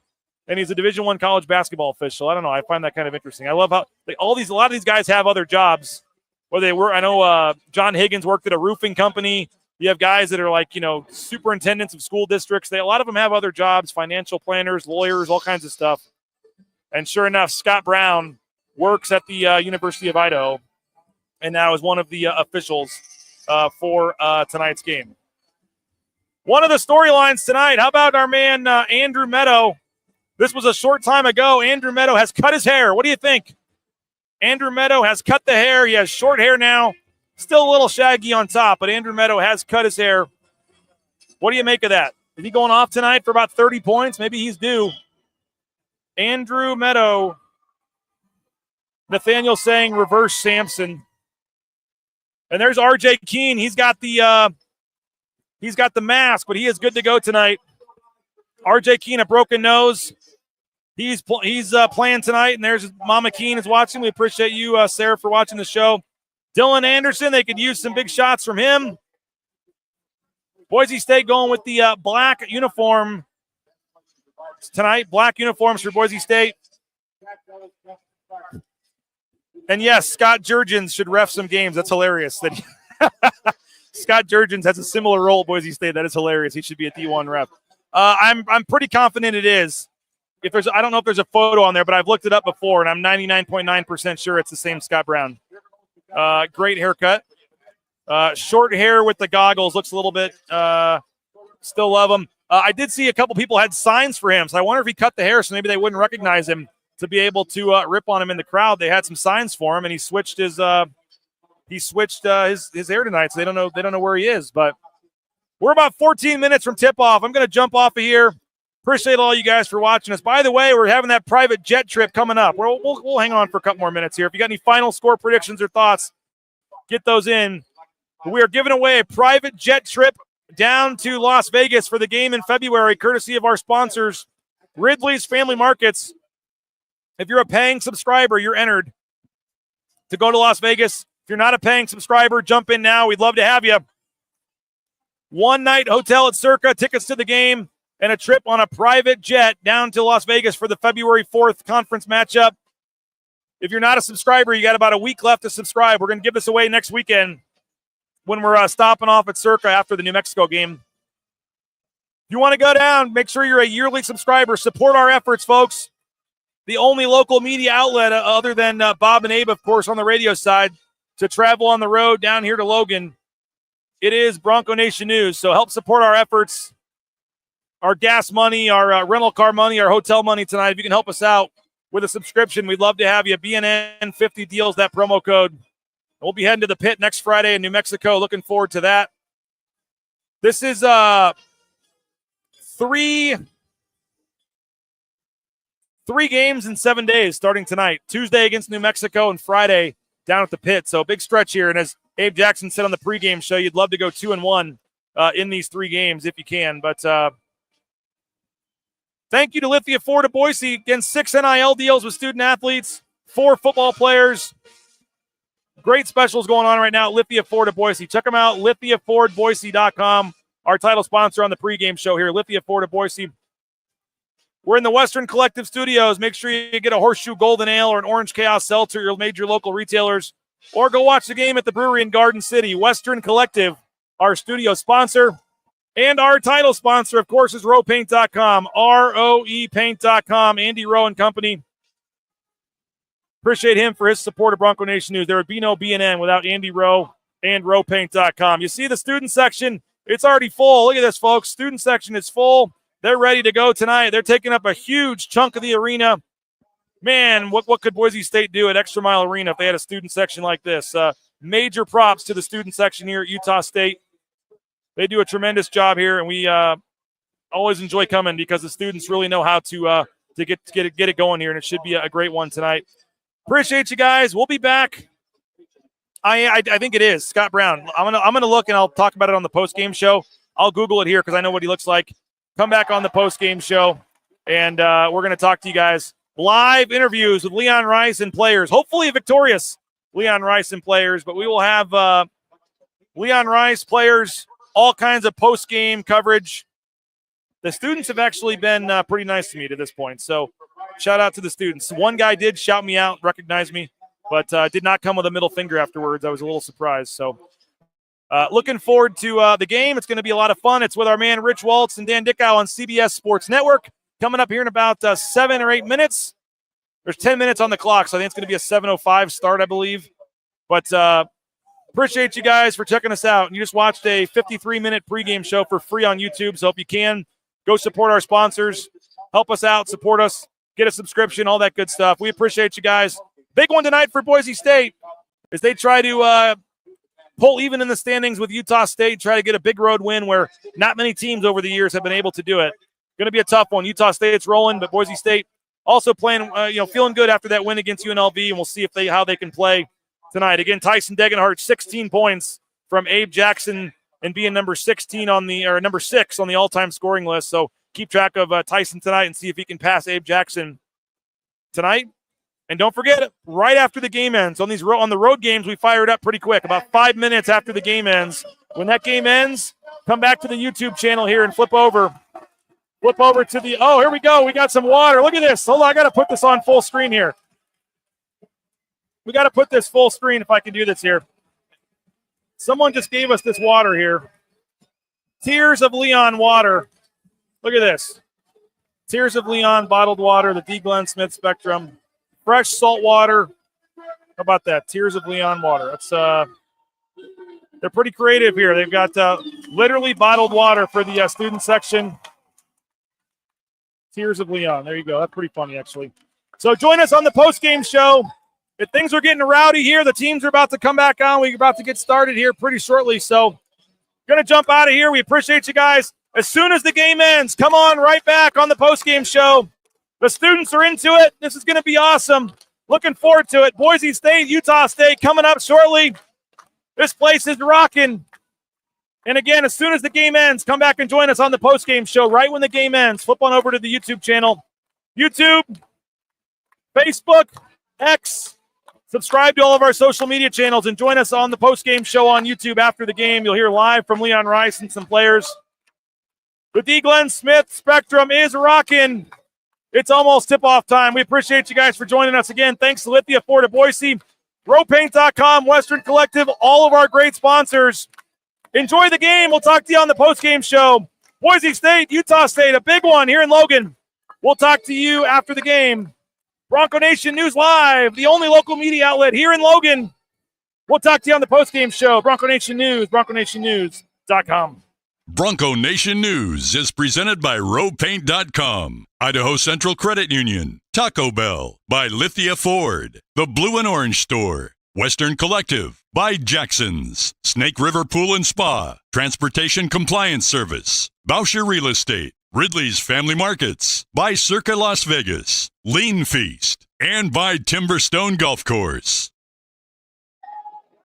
and he's a Division I college basketball official. I don't know. I find that kind of interesting. I love how a lot of these guys have other jobs. Whether they work, I know John Higgins worked at a roofing company. You have guys that are like, superintendents of school districts. A lot of them have other jobs, financial planners, lawyers, all kinds of stuff. And sure enough, Scott Brown works at the University of Idaho and now is one of the officials for tonight's game. One of the storylines tonight, how about our man Andrew Meadow? This was a short time ago. Andrew Meadow has cut his hair. What do you think? Andrew Meadow has cut the hair. He has short hair now. Still a little shaggy on top, but Andrew Meadow has cut his hair. What do you make of that? Is he going off tonight for about 30 points? Maybe he's due. Andrew Meadow. Nathaniel saying reverse Samson. And there's RJ Keene. He's got the mask, but he is good to go tonight. RJ Keene, a broken nose. He's playing tonight, and there's Mama Keene is watching. We appreciate you, Sarah, for watching the show. Dylan Anderson, they could use some big shots from him. Boise State going with the black uniform tonight. Black uniforms for Boise State. And yes, Scott Jurgens should ref some games. That's hilarious. Scott Jurgens has a similar role at Boise State. That is hilarious. He should be a D1 ref. I'm pretty confident it is. I don't know if there's a photo on there, but I've looked it up before, and I'm 99.9% sure it's the same Scott Brown. Great haircut. Short hair with the goggles. Looks a little bit, still love him. I did see a couple people had signs for him, so I wonder if he cut the hair so maybe they wouldn't recognize him to be able to rip on him in the crowd. They had some signs for him, and he switched his hair tonight, so they don't know where he is. But we're about 14 minutes from tip-off. I'm going to jump off of here. Appreciate all you guys for watching us. By the way, we're having that private jet trip coming up. We'll hang on for a couple more minutes here. If you got any final score predictions or thoughts, get those in. We are giving away a private jet trip down to Las Vegas for the game in February, courtesy of our sponsors, Ridley's Family Markets. If you're a paying subscriber, you're entered to go to Las Vegas. If you're not a paying subscriber, jump in now. We'd love to have you. One-night hotel at Circa, tickets to the game, and a trip on a private jet down to Las Vegas for the February 4th conference matchup. If you're not a subscriber, you got about a week left to subscribe. We're going to give this away next weekend when we're stopping off at Circa after the New Mexico game. If you want to go down, make sure you're a yearly subscriber. Support our efforts, folks. The only local media outlet other than Bob and Abe, of course, on the radio side, to travel on the road down here to Logan. It is Bronco Nation News, so help support our efforts. Our gas money, our rental car money, our hotel money tonight. If you can help us out with a subscription, we'd love to have you. BNN 50 deals, that promo code. We'll be heading to the pit next Friday in New Mexico. Looking forward to that. This is three games in 7 days starting tonight. Tuesday against New Mexico and Friday down at the pit. So big stretch here. And as Abe Jackson said on the pregame show, you'd love to go 2-1 in these 3 games if you can. But thank you to Lithia Ford of Boise. Again, 6 NIL deals with student athletes, 4 football players. Great specials going on right now at Lithia Ford of Boise. Check them out, lithiafordboise.com. Our title sponsor on the pregame show here, Lithia Ford of Boise. We're in the Western Collective Studios. Make sure you get a Horseshoe Golden Ale or an Orange Chaos Seltzer, your major local retailers, or go watch the game at the brewery in Garden City. Western Collective, our studio sponsor, and our title sponsor, of course, is RoePaint.com, ROEPaint.com. Andy Rowe and company. Appreciate him for his support of Bronco Nation News. There would be no BNN without Andy Rowe and RoePaint.com. You see the student section, it's already full. Look at this, folks. Student section is full. They're ready to go tonight. They're taking up a huge chunk of the arena. Man, what could Boise State do at Extra Mile Arena if they had a student section like this? Major props to the student section here at Utah State. They do a tremendous job here, and we always enjoy coming because the students really know how to get it going here, and it should be a great one tonight. Appreciate you guys. We'll be back. I think it is Scott Brown. I'm gonna look, and I'll talk about it on the post game show. I'll Google it here because I know what he looks like. Come back on the post game show, and we're gonna talk to you guys. Live interviews with Leon Rice and players. Hopefully a victorious Leon Rice and players, but we will have Leon Rice players, all kinds of post game coverage. The students have actually been pretty nice to me to this point, so shout out to the students. One guy did shout me out, recognize me, but did not come with a middle finger afterwards. I was a little surprised. So looking forward to the game. It's going to be a lot of fun. It's with our man Rich Waltz and Dan Dickau on CBS Sports Network. Coming up here in about 7 or 8 minutes. There's 10 minutes on the clock, so I think it's going to be a 7:05 start, I believe. But appreciate you guys for checking us out. And you just watched a 53-minute pregame show for free on YouTube, so if you can, go support our sponsors. Help us out, support us, get a subscription, all that good stuff. We appreciate you guys. Big one tonight for Boise State as they try to pull even in the standings with Utah State, try to get a big road win where not many teams over the years have been able to do it. Going to be a tough one. Utah State's rolling, but Boise State also playing, feeling good after that win against UNLV, and we'll see how they can play tonight. Again, Tyson Degenhart, 16 points from Abe Jackson and being number 6 on the all-time scoring list. So keep track of Tyson tonight and see if he can pass Abe Jackson tonight. And don't forget, right after the game ends, on the road games, we fire it up pretty quick, about 5 minutes after the game ends. When that game ends, come back to the YouTube channel here and flip over to the, here we go. We got some water. Look at this. Hold on, I got to put this on full screen here. We got to put this full screen if I can do this here. Someone just gave us this water here. Tears of Leon water. Look at this. Tears of Leon bottled water, the Dee Glen Smith Spectrum. Fresh salt water. How about that? Tears of Leon water. That's they're pretty creative here. They've got literally bottled water for the student section. Tears of Leon. There you go. That's pretty funny, actually. So join us on the post-game show. If things are getting rowdy here, the teams are about to come back on. We're about to get started here pretty shortly. So going to jump out of here. We appreciate you guys. As soon as the game ends, come on right back on the post-game show. The students are into it. This is going to be awesome. Looking forward to it. Boise State, Utah State coming up shortly. This place is rocking. And again, as soon as the game ends, come back and join us on the post-game show right when the game ends. Flip on over to the YouTube channel. YouTube, Facebook, X. Subscribe to all of our social media channels and join us on the post-game show on YouTube after the game. You'll hear live from Leon Rice and some players. The Dee Glen Smith Spectrum is rocking. It's almost tip-off time. We appreciate you guys for joining us again. Thanks to Lithia, Ford of Boise, RoePaint.com, Western Collective, all of our great sponsors. Enjoy the game. We'll talk to you on the post-game show. Boise State, Utah State, a big one here in Logan. We'll talk to you after the game. Bronco Nation News Live, the only local media outlet here in Logan. We'll talk to you on the post-game show. Bronco Nation News, BroncoNationNews.com. Bronco Nation News is presented by RoePaint.com, Idaho Central Credit Union, Taco Bell, by Lithia Ford, the Blue and Orange Store, Western Collective, by Jackson's, Snake River Pool and Spa, Transportation Compliance Service, Bauscher Real Estate, Ridley's Family Markets, by Circa Las Vegas, Lean Feast, and by Timberstone Golf Course.